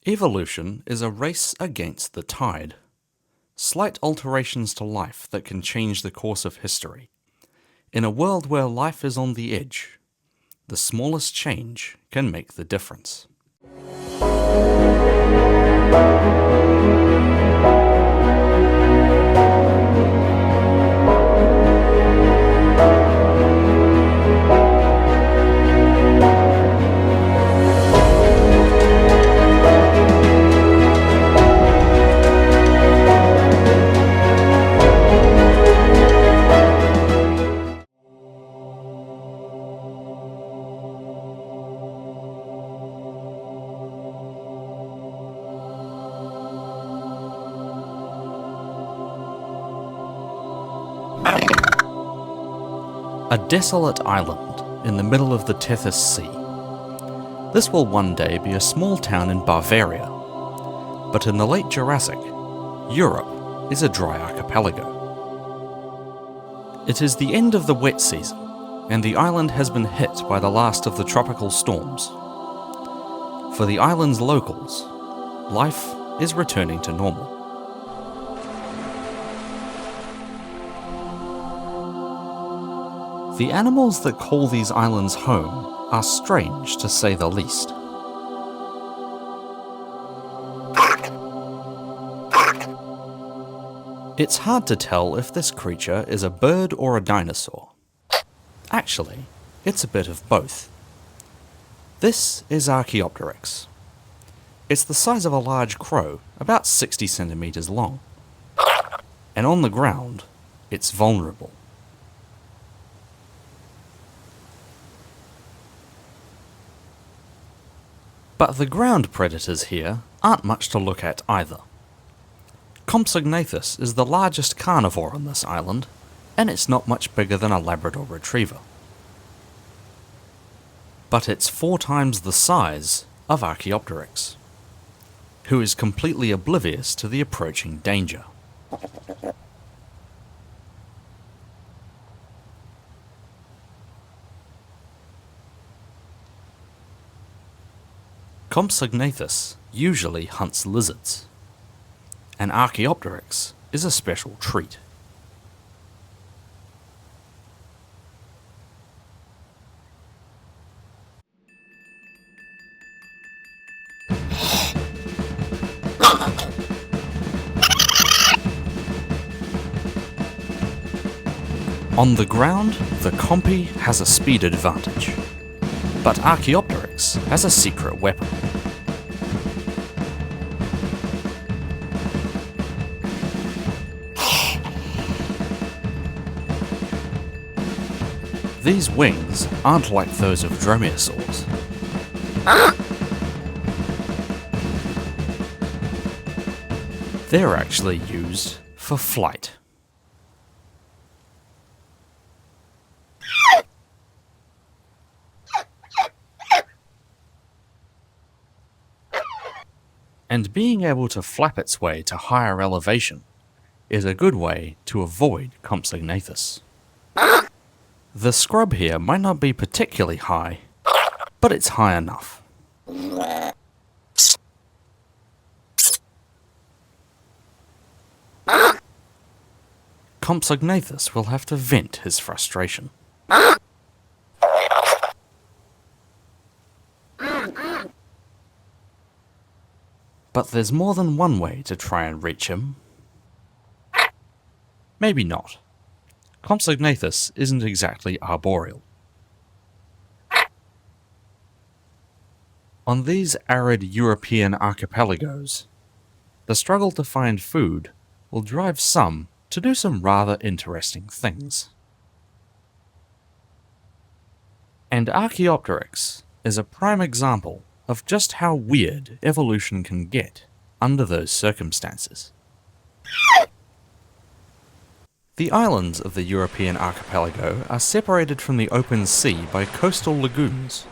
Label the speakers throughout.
Speaker 1: Evolution is a race against the tide. Slight alterations to life that can change the course of history. In a world where life is on the edge, the smallest change can make the difference. A desolate island in the middle of the Tethys Sea. This will one day be a small town in Bavaria, but in the late Jurassic, Europe is a dry archipelago. It is the end of the wet season, and the island has been hit by the last of the tropical storms. For the island's locals, life is returning to normal. The animals that call these islands home are strange, to say the least. It's hard to tell if this creature is a bird or a dinosaur. Actually, it's a bit of both. This is Archaeopteryx. It's the size of a large crow, about 60 centimeters long. And on the ground, it's vulnerable. But the ground predators here aren't much to look at either. Compsognathus is the largest carnivore on this island, and it's not much bigger than a Labrador retriever. But it's 4 times the size of Archaeopteryx, who is completely oblivious to the approaching danger. Compsognathus usually hunts lizards, and Archaeopteryx is a special treat. On the ground, the Compy has a speed advantage, but Archaeopteryx has a secret weapon. These wings aren't like those of dromaeosaurs. They're actually used for flight. And being able to flap its way to higher elevation is a good way to avoid Compsognathus. The scrub here might not be particularly high, but it's high enough. Compsognathus will have to vent his frustration. But there's more than one way to try and reach him. Maybe not. Compsognathus isn't exactly arboreal. On these arid European archipelagos, the struggle to find food will drive some to do some rather interesting things. And Archaeopteryx is a prime example of just how weird evolution can get under those circumstances. The islands of the European archipelago are separated from the open sea by coastal lagoons.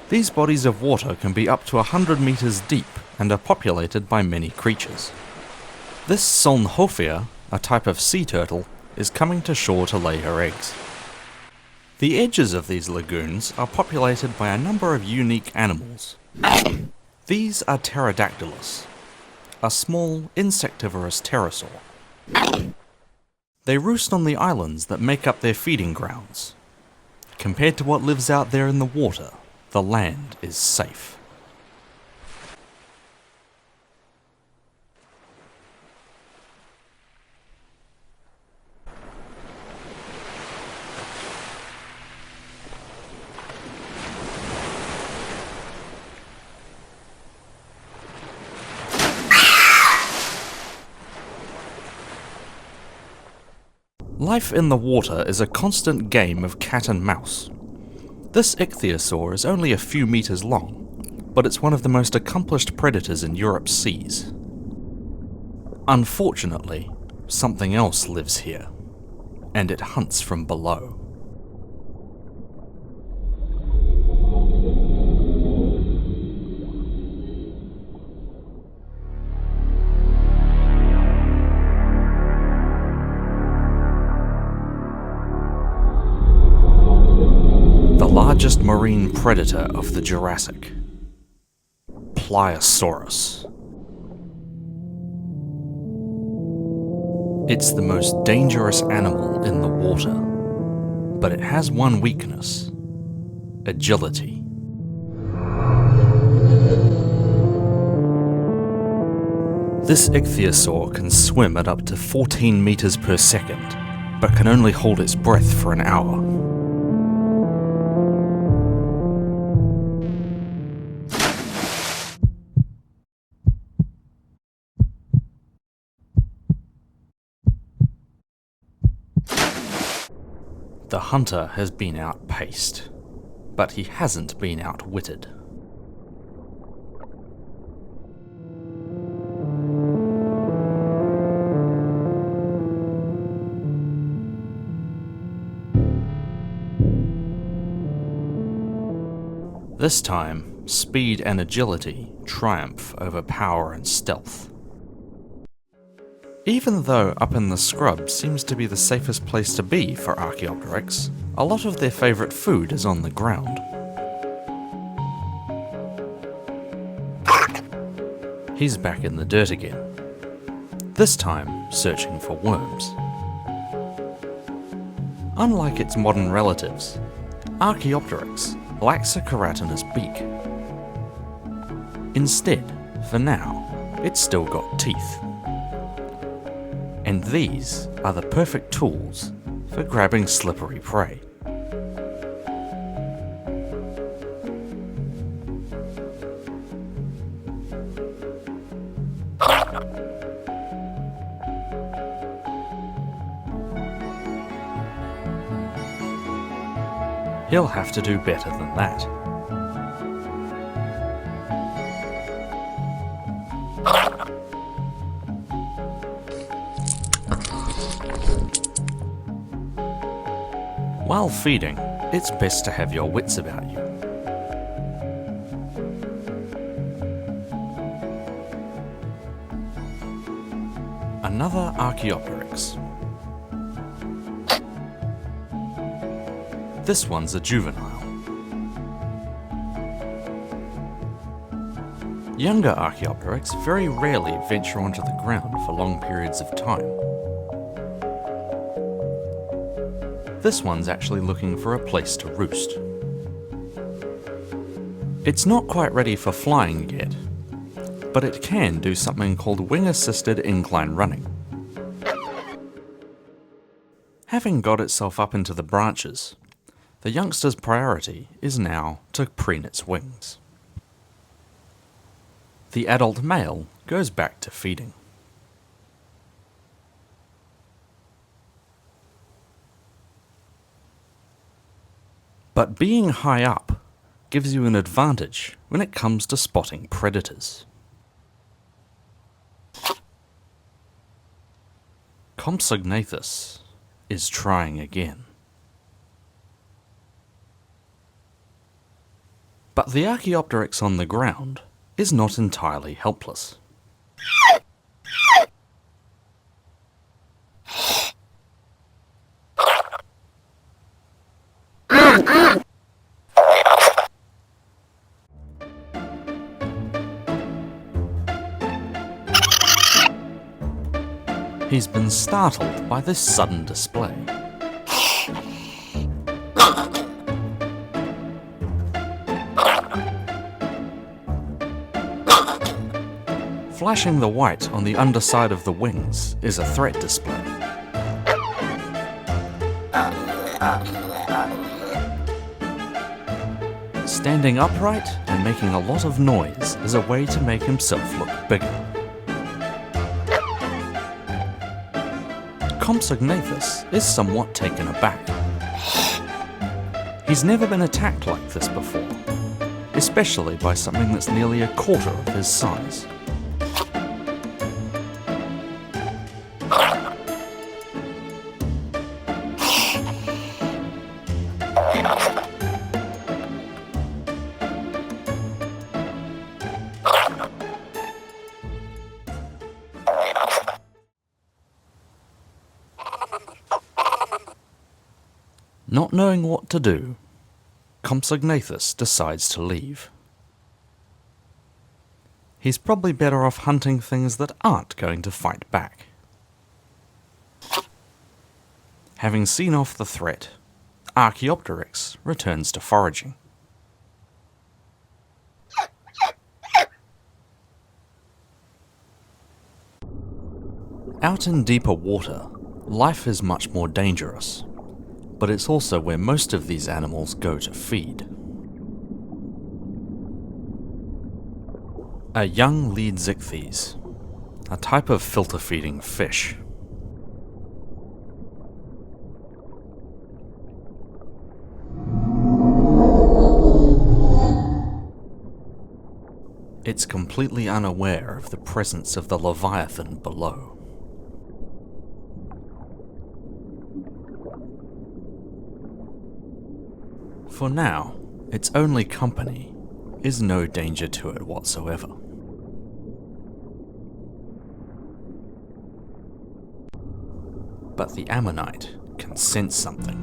Speaker 1: These bodies of water can be up to 100 meters deep and are populated by many creatures. This Solnhofia, a type of sea turtle, is coming to shore to lay her eggs. The edges of these lagoons are populated by a number of unique animals. These are Pterodactylus, a small insectivorous pterosaur. They roost on the islands that make up their feeding grounds. Compared to what lives out there in the water, the land is safe. Life in the water is a constant game of cat and mouse. This ichthyosaur is only a few meters long, but it's one of the most accomplished predators in Europe's seas. Unfortunately, something else lives here, and it hunts from below. The largest marine predator of the Jurassic, Pliosaurus. It's the most dangerous animal in the water, but it has one weakness: agility. This ichthyosaur can swim at up to 14 meters per second, but can only hold its breath for an hour. The hunter has been outpaced, but he hasn't been outwitted. This time, speed and agility triumph over power and stealth. Even though up in the scrub seems to be the safest place to be for Archaeopteryx, a lot of their favourite food is on the ground. He's back in the dirt again, this time searching for worms. Unlike its modern relatives, Archaeopteryx lacks a keratinous beak. Instead, for now, it's still got teeth. And these are the perfect tools for grabbing slippery prey. He'll have to do better than that. While feeding, it's best to have your wits about you. Another Archaeopteryx. This one's a juvenile. Younger Archaeopteryx very rarely venture onto the ground for long periods of time. This one's actually looking for a place to roost. It's not quite ready for flying yet, but it can do something called wing-assisted incline running. Having got itself up into the branches, the youngster's priority is now to preen its wings. The adult male goes back to feeding. But being high up gives you an advantage when it comes to spotting predators. Compsognathus is trying again. But the Archaeopteryx on the ground is not entirely helpless. He's been startled by this sudden display. Flashing the white on the underside of the wings is a threat display. Standing upright and making a lot of noise is a way to make himself look bigger. Compsognathus is somewhat taken aback. He's never been attacked like this before, especially by something that's nearly a quarter of his size. Not knowing what to do, Compsognathus decides to leave. He's probably better off hunting things that aren't going to fight back. Having seen off the threat, Archaeopteryx returns to foraging. Out in deeper water, life is much more dangerous. But it's also where most of these animals go to feed. A young lead Tethys, a type of filter-feeding fish. It's completely unaware of the presence of the Leviathan below. For now, its only company is no danger to it whatsoever. But the ammonite can sense something.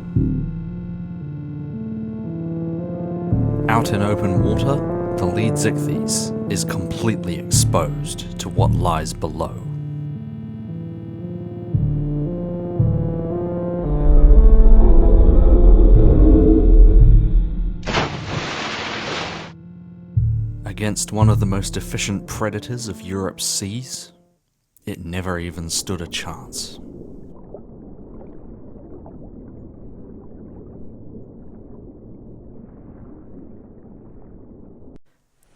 Speaker 1: Out in open water, the lead Tethys is completely exposed to what lies below. Against one of the most efficient predators of Europe's seas, it never even stood a chance.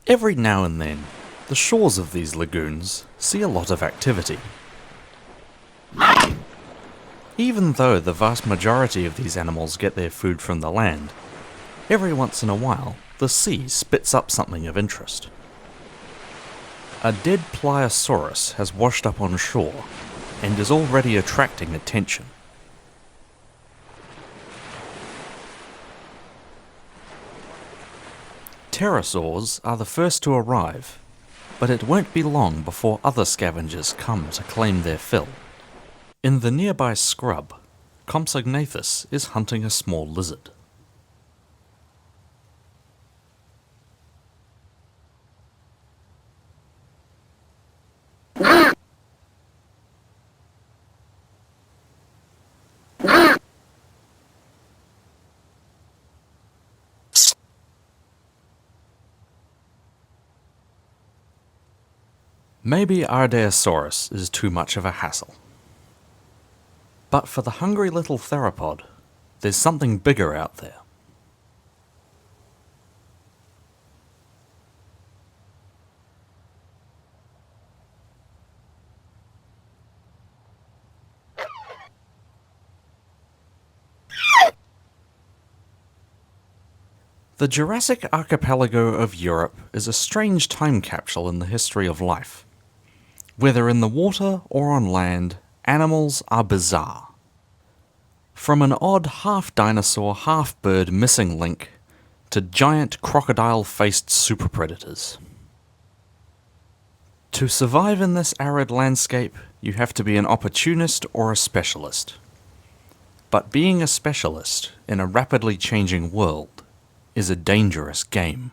Speaker 1: Every now and then, the shores of these lagoons see a lot of activity. Even though the vast majority of these animals get their food from the land, every once in a while, the sea spits up something of interest. A dead pliosaurus has washed up on shore and is already attracting attention. Pterosaurs are the first to arrive, but it won't be long before other scavengers come to claim their fill. In the nearby scrub, Compsognathus is hunting a small lizard. Maybe Ardeosaurus is too much of a hassle. But for the hungry little theropod, there's something bigger out there. The Jurassic archipelago of Europe is a strange time capsule in the history of life. Whether in the water or on land, animals are bizarre. From an odd half-dinosaur, half-bird missing link to giant crocodile-faced superpredators. To survive in this arid landscape, you have to be an opportunist or a specialist. But being a specialist in a rapidly changing world is a dangerous game.